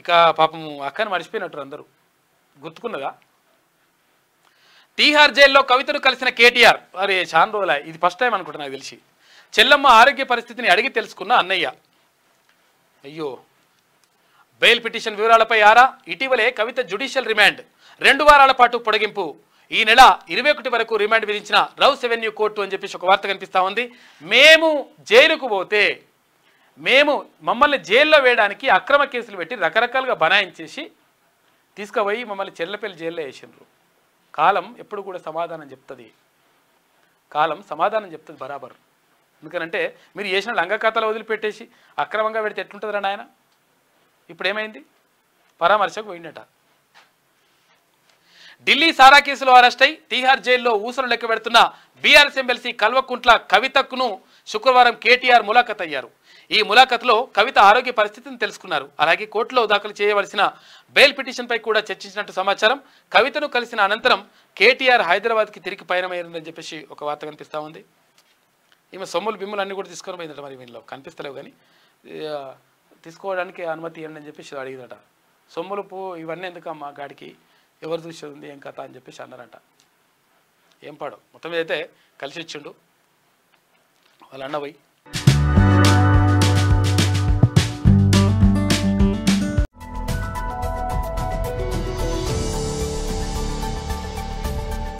ఇంకా పాపం అక్కని మర్చిపోయినట్టు అందరూ గుర్తుకున్నదా? తీహార్ జైల్లో కవితను కలిసిన కేటీఆర్. అరే చాలా రోజుల ఇది ఫస్ట్ టైం అనుకుంటా నాకు తెలిసి. చెల్లమ్మ ఆరోగ్య పరిస్థితిని అడిగి తెలుసుకున్న అన్నయ్య. అయ్యో, బెయిల్ పిటిషన్ వివరాలపై ఆరా. ఇటీవలే కవిత జ్యుడిషియల్ రిమాండ్ 2 వారాల పాటు పొడిగింపు. ఈ నెల 21 వరకు రిమాండ్ విధించిన రౌస్ ఎవెన్యూ కోర్టు అని చెప్పేసి ఒక వార్త కనిపిస్తూ ఉంది. మేము జైలుకు పోతే మమ్మల్ని జైల్లో వేయడానికి అక్రమ కేసులు పెట్టి రకరకాలుగా బనాయించేసి తీసుకుపోయి మమ్మల్ని చెర్లపల్లి జైల్లో వేసిండ్రు. కాలం ఎప్పుడు కూడా సమాధానం చెప్తుంది. కాలం సమాధానం చెప్తుంది బరాబర్. ఎందుకనంటే మీరు చేసిన లంగకథలు వదిలిపెట్టేసి అక్రమంగా పెడితే ఎట్లుంటుందిరా నాయన? ఇప్పుడు ఏమైంది? పరామర్శకు పోయిందట. ఢిల్లీ సారా కేసులో అరెస్ట్ అయి తీహార్ జైల్లో ఊసలు లెక్క పెడుతున్న బీఆర్ఎస్ ఎమ్మెల్సీ కల్వకుంట్ల కవితకును శుక్రవారం కేటీఆర్ ములాఖత్ అయ్యారు. ఈ ములాఖత్లో కవిత ఆరోగ్య పరిస్థితిని తెలుసుకున్నారు. అలాగే కోర్టులో దాఖలు చేయవలసిన బెయిల్ పిటిషన్పై కూడా చర్చించినట్టు సమాచారం. కవితను కలిసిన అనంతరం కేటీఆర్ హైదరాబాద్కి తిరిగి పయనమయ్యారని చెప్పేసి ఒక వార్త కనిపిస్తూ ఉంది. ఈమె సొమ్ములు బిమ్ములు అన్నీ కూడా తీసుకొని పోయిందట. మరి వీళ్ళలో కనిపిస్తలేవు కానీ తీసుకోవడానికి అనుమతి ఇవ్వండి అని చెప్పేసి అడిగిందట. సొమ్ములు ఇవన్నీ ఎందుకమ్మా గాడికి, ఎవరు చూసేది ఉంది ఏం కథ అని చెప్పేసి అన్నారంట. ఏం పాడు మొత్తం మీద అయితే కలిసి ఇచ్చిండు వాళ్ళ అన్న పోయి.